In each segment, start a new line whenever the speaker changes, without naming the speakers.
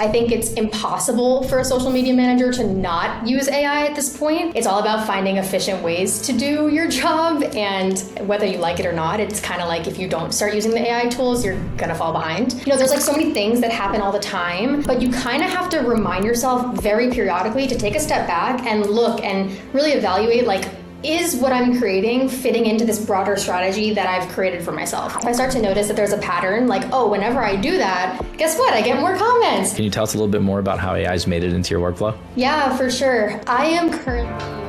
I think it's impossible for a social media manager to not use AI at this point. It's all about finding efficient ways to do your job, and whether you like it or not, it's kind of like if you don't start using the AI tools, you're gonna fall behind. There's like so many things that happen all the time, but you kind of have to remind yourself very periodically to take a step back and look and really evaluate, like, is what I'm creating fitting into this broader strategy that I've created for myself? If I start to notice that there's a pattern, like, oh, whenever I do that, guess what? I get more comments.
Can you tell us a little bit more about how AI's made it into your workflow?
Yeah, for sure. I am currently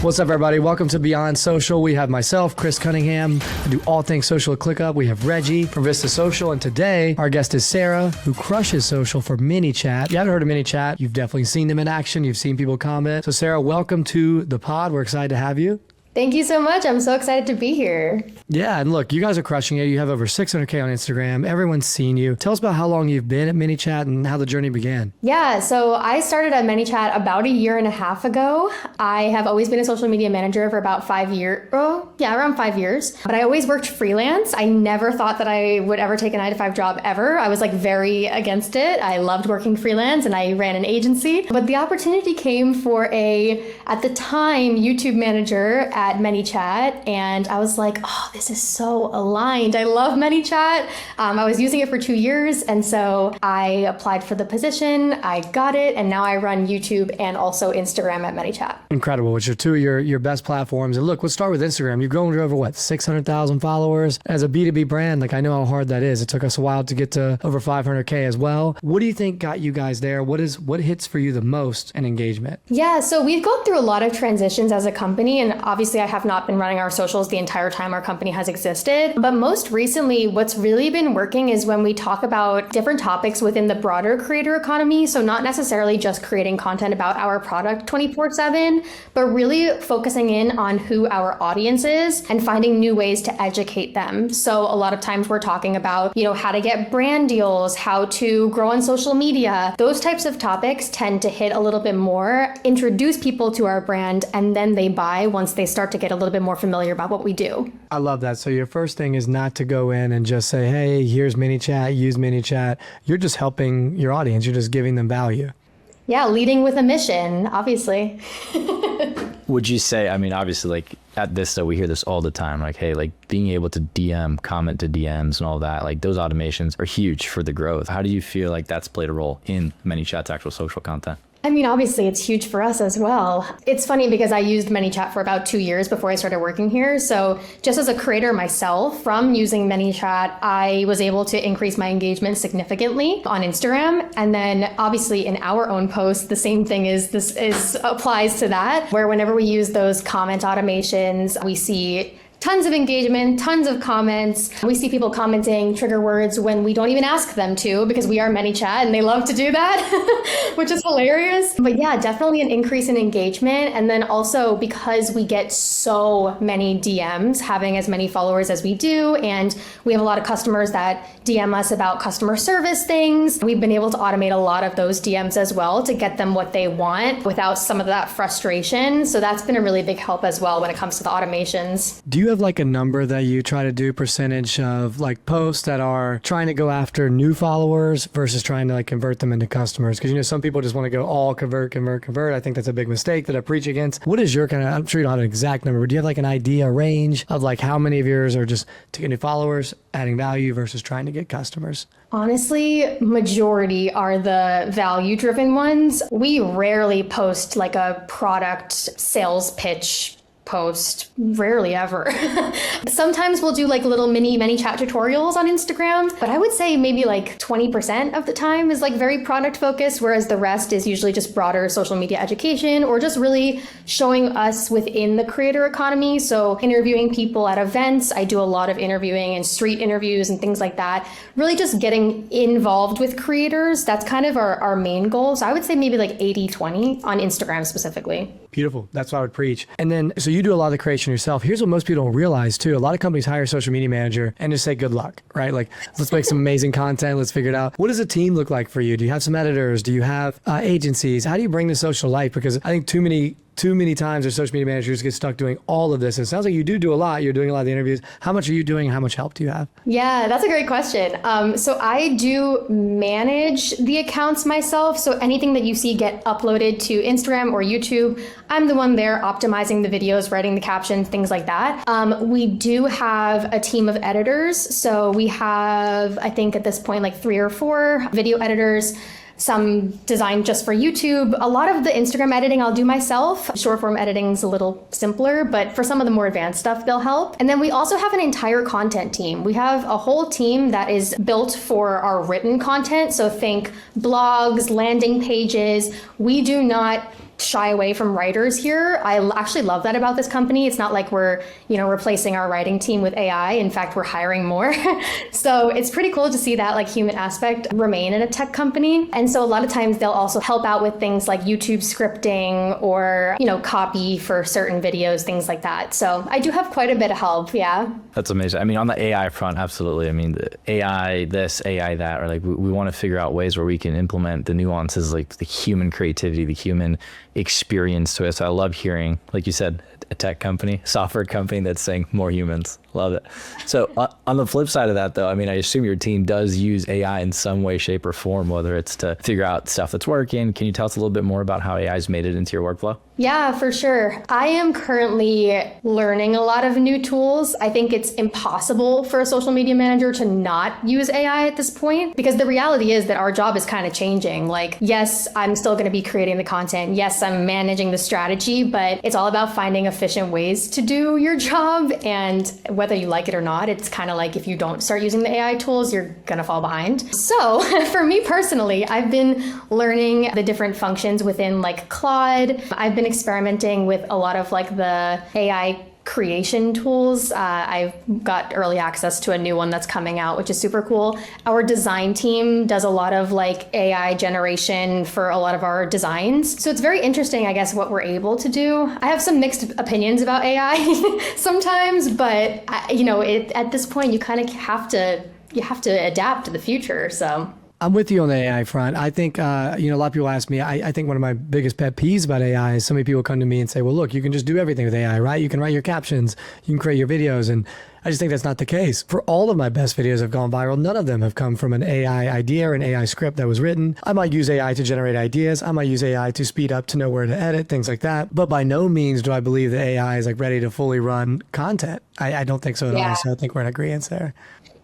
What's up, everybody? Welcome to Beyond Social. We have myself, Chris Cunningham. I do all things social at ClickUp. We have Reggie from Vista Social. And today, our guest is Sarah, who crushes social for ManyChat. If you haven't heard of ManyChat, you've definitely seen them in action. You've seen people comment. So Sarah, welcome to the pod. We're excited to have you.
Thank you so much. I'm so excited to be here.
Yeah, and look, you guys are crushing it. You have over 600K on Instagram. Everyone's seen you. Tell us about how long you've been at ManyChat and how the journey began.
Yeah, so I started at ManyChat about a year and a half ago. I have always been a social media manager for about 5 years. Around 5 years. But I always worked freelance. I never thought that I would ever take a 9-to-5 job ever. I was like very against it. I loved working freelance and I ran an agency. But the opportunity came for at the time, YouTube manager at ManyChat, and I was like, oh, this is so aligned. I love ManyChat. I was using it for 2 years, and so I applied for the position. I got it, and now I run YouTube and also Instagram at ManyChat.
Incredible, which are two of your best platforms. And look, let's start with Instagram. You've grown to over 600,000 followers. As a B2B brand, like I know how hard that is. It took us a while to get to over 500K as well. What do you think got you guys there? What hits for you the most in engagement?
Yeah, so we've gone through a lot of transitions as a company, and obviously I have not been running our socials the entire time our company has existed. But most recently, what's really been working is when we talk about different topics within the broader creator economy. So not necessarily just creating content about our product 24/7, but really focusing in on who our audience is and finding new ways to educate them. So a lot of times we're talking about, how to get brand deals, how to grow on social media. Those types of topics tend to hit a little bit more, introduce people to our brand, and then they buy once they start to get a little bit more familiar about what we do.
I love that. So your first thing is not to go in and just say, hey, here's ManyChat, use ManyChat. You're just helping your audience. You're just giving them value.
Yeah, leading with a mission, obviously.
Would you say, obviously, like at Vista, we hear this all the time, like, hey, like being able to DM, comment to DMs and all that, like those automations are huge for the growth. How do you feel like that's played a role in ManyChat's actual social content?
Obviously it's huge for us as well. It's funny because I used ManyChat for about 2 years before I started working here. So just as a creator myself, from using ManyChat, I was able to increase my engagement significantly on Instagram. And then obviously in our own posts, the same thing applies to that, where whenever we use those comment automations, we see tons of engagement, tons of comments. We see people commenting trigger words when we don't even ask them to, because we are ManyChat and they love to do that, which is hilarious. But yeah, definitely an increase in engagement. And then also because we get so many DMs, having as many followers as we do, and we have a lot of customers that DM us about customer service things, we've been able to automate a lot of those DMs as well to get them what they want without some of that frustration. So that's been a really big help as well when it comes to the automations.
Do you have like a number that you try to do, percentage of like posts that are trying to go after new followers versus trying to like convert them into customers? Because some people just want to go all convert. I think that's a big mistake that I preach against. What is your I'm sure you don't have an exact number, but do you have like an idea, range of like how many of yours are just to get new followers, adding value versus trying to get customers?
Honestly, majority are the value-driven ones. We rarely post like a product sales pitch post, rarely ever. Sometimes we'll do like little mini ManyChat tutorials on Instagram, but I would say maybe like 20% of the time is like very product focused, whereas the rest is usually just broader social media education or just really showing us within the creator economy. So interviewing people at events, I do a lot of interviewing and street interviews and things like that. Really just getting involved with creators. That's kind of our main goal. So I would say maybe like 80-20 on Instagram specifically.
Beautiful. That's what I would preach. And then, so you do a lot of the creation yourself. Here's what most people don't realize too. A lot of companies hire a social media manager and just say, good luck, right? Like, let's make some amazing content. Let's figure it out. What does a team look like for you? Do you have some editors? Do you have agencies? How do you bring the social life? Because I think too many times our social media managers get stuck doing all of this. It sounds like you do a lot. You're doing a lot of the interviews. How much are you doing? How much help do you have?
Yeah, that's a great question. So I do manage the accounts myself. So anything that you see get uploaded to Instagram or YouTube, I'm the one there optimizing the videos, writing the captions, things like that. We do have a team of editors. So we have, I think at this point, like 3 or 4 video editors, some designed just for YouTube. A lot of the Instagram editing I'll do myself. Short form editing is a little simpler, but for some of the more advanced stuff, they'll help. And then we also have an entire content team. We have a whole team that is built for our written content. So think blogs, landing pages. We do not shy away from writers here. I actually love that about this company. It's not like we're, replacing our writing team with AI. In fact, we're hiring more. So it's pretty cool to see that like human aspect remain in a tech company. And so a lot of times they'll also help out with things like YouTube scripting or, copy for certain videos, things like that. So I do have quite a bit of help. Yeah.
That's amazing. I mean, on the AI front, absolutely. I mean, the AI this, AI that, or like we want to figure out ways where we can implement the nuances, like the human creativity, the human experience to it. So I love hearing, like you said, a tech company, software company that's saying more humans. Love it. So on the flip side of that, though, I mean, I assume your team does use AI in some way, shape, or form, whether it's to figure out stuff that's working. Can you tell us a little bit more about how AI's made it into your workflow?
Yeah, for sure. I am currently learning a lot of new tools. I think it's impossible for a social media manager to not use AI at this point, because the reality is that our job is kind of changing. Like, yes, I'm still going to be creating the content. Yes, I'm managing the strategy, but it's all about finding efficient ways to do your job. And whether you like it or not, it's kind of like if you don't start using the AI tools, you're going to fall behind. So for me personally, I've been learning the different functions within like Claude. I've been experimenting with a lot of like the AI creation tools. I've got early access to a new one that's coming out, which is super cool. Our design team does a lot of like AI generation for a lot of our designs. So it's very interesting, I guess, what we're able to do. I have some mixed opinions about AI sometimes, but at this point, you kind of have to adapt to the future. So.
I'm with you on the AI front. I think, a lot of people ask me, I think one of my biggest pet peeves about AI is so many people come to me and say, well, look, you can just do everything with AI, right? You can write your captions, you can create your videos. And I just think that's not the case. For all of my best videos have gone viral. None of them have come from an AI idea or an AI script that was written. I might use AI to generate ideas. I might use AI to speed up, to know where to edit, things like that. But by no means do I believe that AI is like ready to fully run content. I don't think so at all. So I think we're in agreement there.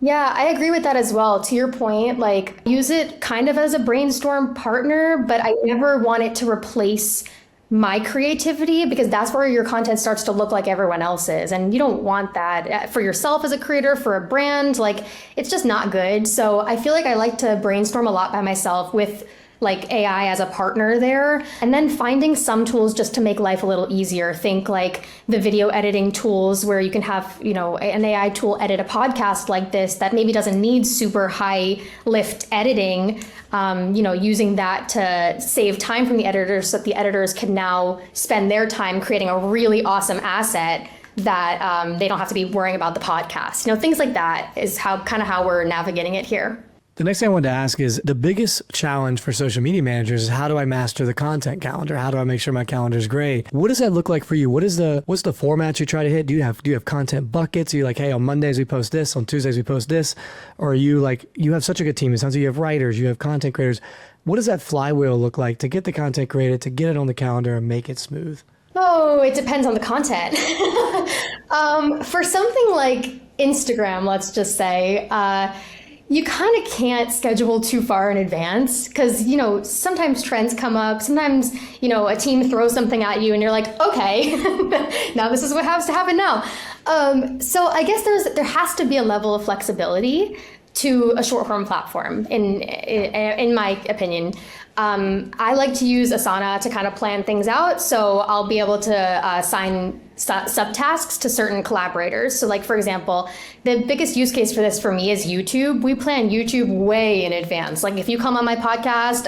Yeah, I agree with that as well. To your point, like use it kind of as a brainstorm partner, but I never want it to replace my creativity, because that's where your content starts to look like everyone else's. And you don't want that for yourself as a creator, for a brand. Like, it's just not good. So I feel like I like to brainstorm a lot by myself with like AI as a partner there, and then finding some tools just to make life a little easier. Think like the video editing tools where you can have, an AI tool edit a podcast like this that maybe doesn't need super high lift editing, using that to save time from the editors so that the editors can now spend their time creating a really awesome asset that they don't have to be worrying about the podcast. Things like that is how we're navigating it here.
The next thing I wanted to ask is the biggest challenge for social media managers is how do I master the content calendar? How do I make sure my calendar is great? What does that look like for you? What's the format you try to hit? Do you have content buckets? Are you like, hey, on Mondays we post this, on Tuesdays we post this? Or are you like, you have such a good team. It sounds like you have writers, you have content creators. What does that flywheel look like to get the content created, to get it on the calendar and make it smooth?
Oh, it depends on the content. For something like Instagram, let's just say, you kind of can't schedule too far in advance because, sometimes trends come up. Sometimes, a team throws something at you and you're like, okay, now this is what has to happen now. So I guess there has to be a level of flexibility to a short form platform, in my opinion. I like to use Asana to kind of plan things out. So I'll be able to assign subtasks to certain collaborators. So like, for example, the biggest use case for this for me is YouTube. We plan YouTube way in advance. Like if you come on my podcast,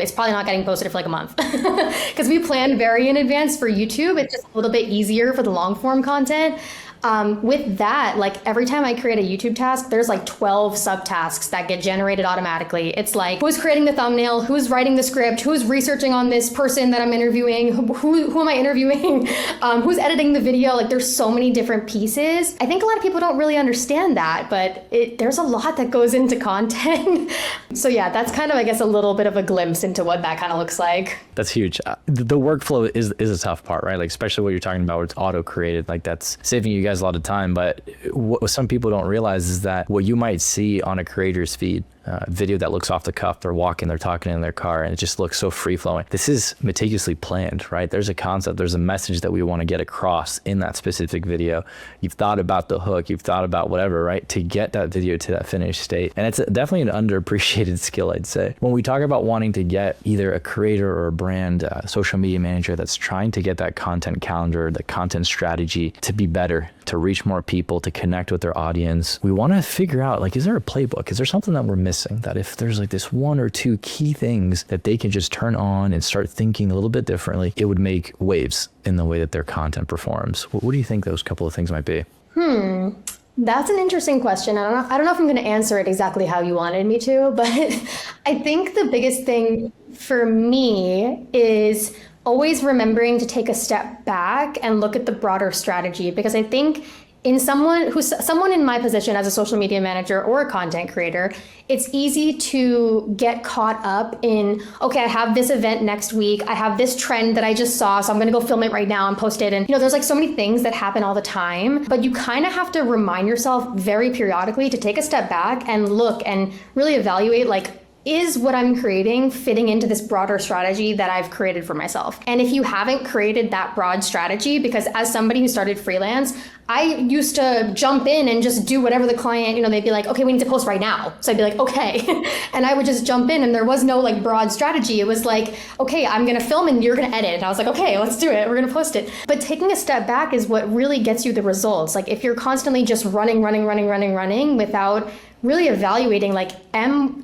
it's probably not getting posted for like a month because we plan very in advance for YouTube. It's just a little bit easier for the long form content. With that, like every time I create a YouTube task, there's like 12 subtasks that get generated automatically. It's like, who's creating the thumbnail? Who's writing the script? Who's researching on this person that I'm interviewing? Who am I interviewing? Who's editing the video? Like there's so many different pieces. I think a lot of people don't really understand that, but there's a lot that goes into content. So yeah, that's kind of, I guess, a little bit of a glimpse into what that kind of looks like.
That's huge. The workflow is a tough part, right? Like especially what you're talking about where it's auto created, like that's saving you guys a lot of time. But what some people don't realize is that what you might see on a creator's feed, video that looks off the cuff, they're walking, they're talking in their car, and it just looks so free flowing. This is meticulously planned, right? There's a concept, there's a message that we want to get across in that specific video. You've thought about the hook, you've thought about whatever, right? To get that video to that finished state. And it's definitely an underappreciated skill, I'd say. When we talk about wanting to get either a creator or a brand, social media manager that's trying to get that content calendar, the content strategy to be better, to reach more people, to connect with their audience, we want to figure out, like, is there a playbook? Is there something that we're missing? That if there's like this one or two key things that they can just turn on and start thinking a little bit differently, it would make waves in the way that their content performs. What do you think those couple of things might be?
That's an interesting question. I don't know if I'm going to answer it exactly how you wanted me to, but I think the biggest thing for me is always remembering to take a step back and look at the broader strategy, because I think someone in my position as a social media manager or a content creator, it's easy to get caught up in, okay, I have this event next week. I have this trend that I just saw, so I'm going to go film it right now and post it. And, there's like so many things that happen all the time, but you kind of have to remind yourself very periodically to take a step back and look and really evaluate, like, is what I'm creating fitting into this broader strategy that I've created for myself? And if you haven't created that broad strategy, because as somebody who started freelance, I used to jump in and just do whatever the client, they'd be like, okay, we need to post right now. So I'd be like, okay. And I would just jump in and there was no like broad strategy. It was like, okay, I'm going to film and you're going to edit. And I was like, okay, let's do it. We're going to post it. But taking a step back is what really gets you the results. Like if you're constantly just running without really evaluating, like,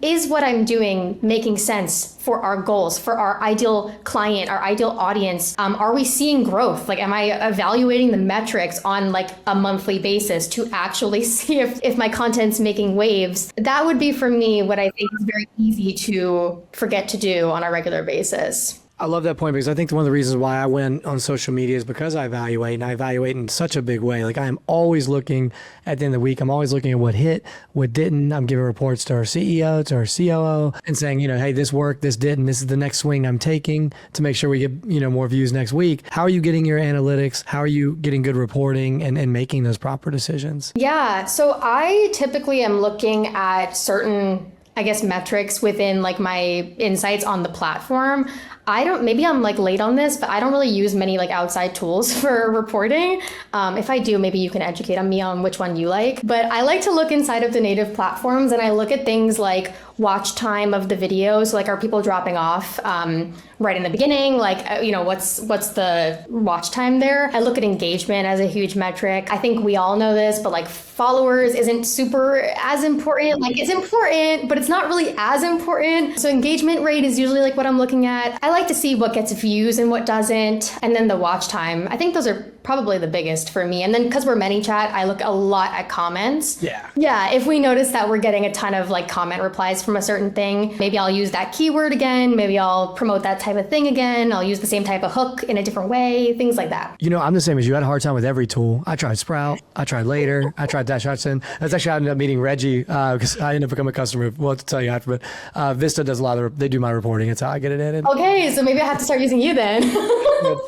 is what I'm doing making sense for our goals, for our ideal client, our ideal audience? Are we seeing growth? Like, am I evaluating the metrics on like a monthly basis to actually see if my content's making waves? That would be for me what I think is very easy to forget to do on a regular basis.
I love that point because I think one of the reasons why I went on social media is because I evaluate, and I evaluate in such a big way. Like I'm always looking at the end of the week, I'm always looking at what hit, what didn't. I'm giving reports to our CEO, to our COO, and saying, hey, this worked, this didn't, this is the next swing I'm taking to make sure we get, more views next week. How are you getting your analytics? How are you getting good reporting and making those proper decisions?
Yeah, so I typically am looking at certain, I guess, metrics within like my insights on the platform. Maybe I'm like late on this, but I don't really use many like outside tools for reporting. If I do, maybe you can educate me on which one you like. But I like to look inside of the native platforms and I look at things like watch time of the video. So like, are people dropping off right in the beginning? Like, what's the watch time there? I look at engagement as a huge metric. I think we all know this, but like followers isn't super as important. Like it's important, but it's not really as important. So engagement rate is usually like what I'm looking at. I like to see what gets views and what doesn't. And then the watch time. I think those are probably the biggest for me. And then because we're ManyChat, I look a lot at comments. Yeah. If we notice that we're getting a ton of like comment replies from a certain thing, maybe I'll use that keyword again. Maybe I'll promote that type of thing again. I'll use the same type of hook in a different way, things like that.
I'm the same as you. I had a hard time with every tool. I tried Sprout. I tried Later. I tried Dash Hudson. That's actually, I ended up meeting Reggie because I ended up becoming a customer. We'll have to tell you after, but Vista does they do my reporting. It's how I get it edited.
Okay, so maybe I have to start using you then.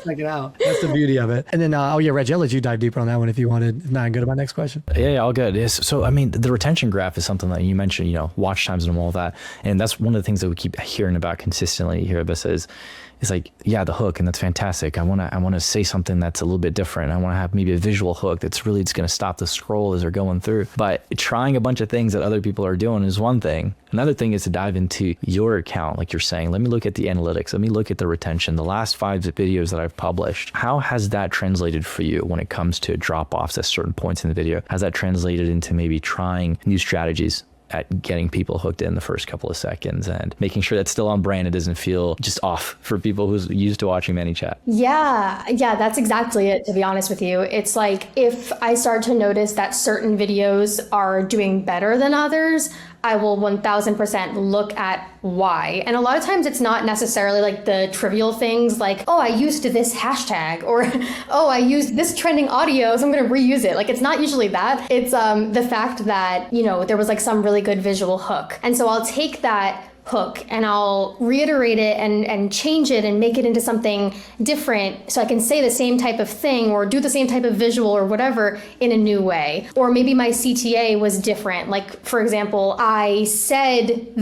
Check it out. That's the beauty of it. And then Oh yeah, Reggie, I'll let you dive deeper on that one if you wanted. If not, go to my next question.
Yeah, all good. Yes. So, I mean, the retention graph is something that you mentioned, watch times and all that. And that's one of the things that we keep hearing about consistently here at Vista is like, yeah, the hook, and that's fantastic. I want to say something that's a little bit different. I want to have maybe a visual hook that's really just going to stop the scroll as they're going through. But trying a bunch of things that other people are doing is one thing. Another thing is to dive into your account, like you're saying. Let me look at the analytics. Let me look at the retention. The last 5 videos that I've published, how has that translated for you when it comes to drop-offs at certain points in the video? Has that translated into maybe trying new strategies at getting people hooked in the first couple of seconds and making sure that's still on brand? It doesn't feel just off for people who's used to watching ManyChat.
Yeah, that's exactly it, to be honest with you. It's like if I start to notice that certain videos are doing better than others, I will 1000% look at why. And a lot of times it's not necessarily like the trivial things like, oh, I used this hashtag, or oh, I used this trending audio, so I'm going to reuse it. Like, it's not usually that. It's the fact that, there was like some really good visual hook. And so I'll take that hook and I'll reiterate it and change it and make it into something different so I can say the same type of thing or do the same type of visual or whatever in a new way. Or maybe my CTA was different. Like, for example, I said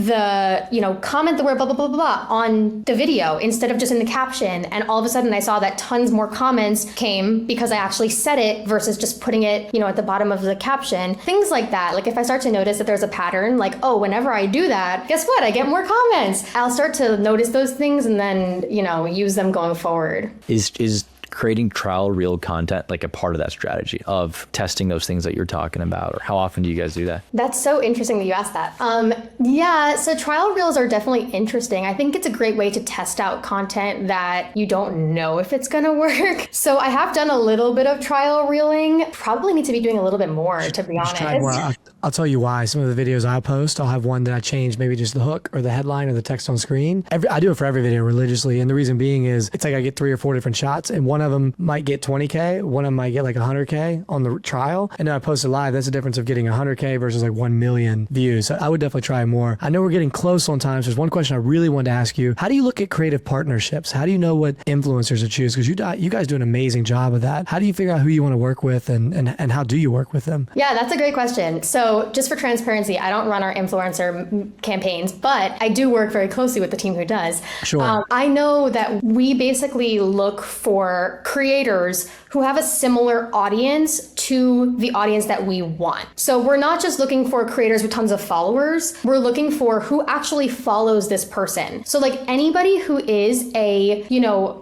comment the word blah, blah, blah, blah, blah on the video instead of just in the caption. And all of a sudden I saw that tons more comments came because I actually said it versus just putting it, at the bottom of the caption. Things like that. Like if I start to notice that there's a pattern, like, oh, whenever I do that, guess what? I get more comments. I'll start to notice those things and then, use them going forward.
Is creating trial reel content like a part of that strategy of testing those things that you're talking about? Or how often do you guys do that?
That's so interesting that you asked that. So trial reels are definitely interesting. I think it's a great way to test out content that you don't know if it's going to work. So I have done a little bit of trial reeling. Probably need to be doing a little bit more, to be honest.
I'll tell you why. Some of the videos I post, I'll have one that I change, maybe just the hook or the headline or the text on screen. I do it for every video religiously. And the reason being is it's like I get 3 or 4 different shots and one of them might get 20K, one of them might get like 100K on the trial. And then I post it live. That's the difference of getting 100K versus like 1 million views. So I would definitely try more. I know we're getting close on time. So there's one question I really wanted to ask you. How do you look at creative partnerships? How do you know what influencers to choose? Because you guys do an amazing job of that. How do you figure out who you want to work with and how do you work with them?
Yeah, that's a great question. So just for transparency, I don't run our influencer campaigns, but I do work very closely with the team who does.
Sure.
I know that we basically look for creators who have a similar audience to the audience that we want. So we're not just looking for creators with tons of followers. We're looking for who actually follows this person. So like anybody who is a,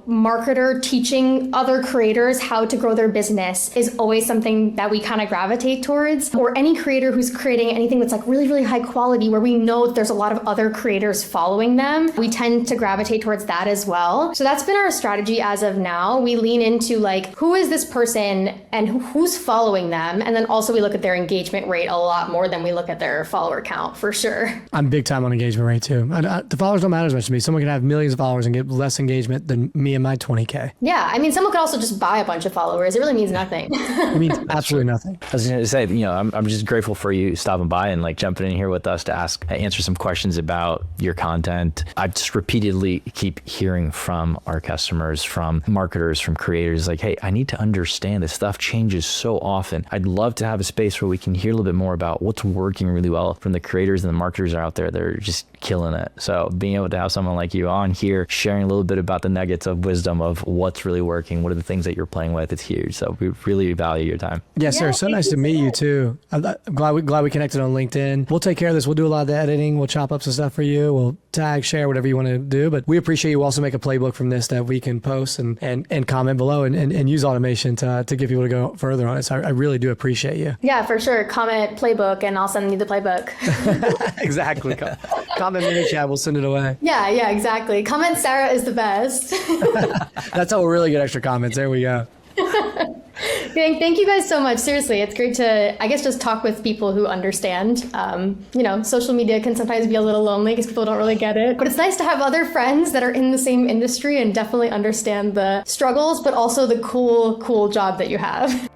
marketer teaching other creators how to grow their business is always something that we kind of gravitate towards. Or any creator who's creating anything that's like really, really high quality where we know that there's a lot of other creators following them. We tend to gravitate towards that as well. So that's been our strategy as of now. We lean into like, who is this person and who's following them? And then also we look at their engagement rate a lot more than we look at their follower count, for sure.
I'm big time on engagement rate too. The followers don't matter as much to me. Someone can have millions of followers and get less engagement than me and my 20K.
Yeah, I mean, someone could also just buy a bunch of followers. It really means nothing.
It means absolutely nothing.
I was going to say, I'm just grateful for you stopping by and like jumping in here with us to answer some questions about your content. I just repeatedly keep hearing from our customers, from marketers, from creators, like, hey, I need to understand this stuff changes so often. I'd love to have a space where we can hear a little bit more about what's working really well from the creators and the marketers out there that are just killing it. So being able to have someone like you on here sharing a little bit about the nuggets of wisdom of what's really working, what are the things that you're playing with, it's huge. So we really value your time.
Yes, sir. So nice to meet you too. I'm glad we connected on LinkedIn. We'll take care of this. We'll do a lot of the editing. We'll chop up some stuff for you. We'll tag, share, whatever you want to do. But we appreciate you also make a playbook from this that we can post and comment below and use automation to get people to go further on it. So I really do appreciate you.
Yeah, for sure. Comment playbook and I'll send you the playbook.
Exactly. Comment ManyChat, we'll send it away.
Yeah, exactly. Comment Sarah is the best.
That's how we'll really get extra comments. There we go.
Thank you guys so much. Seriously, it's great to, I guess, just talk with people who understand. Social media can sometimes be a little lonely because people don't really get it. But it's nice to have other friends that are in the same industry and definitely understand the struggles, but also the cool job that you have.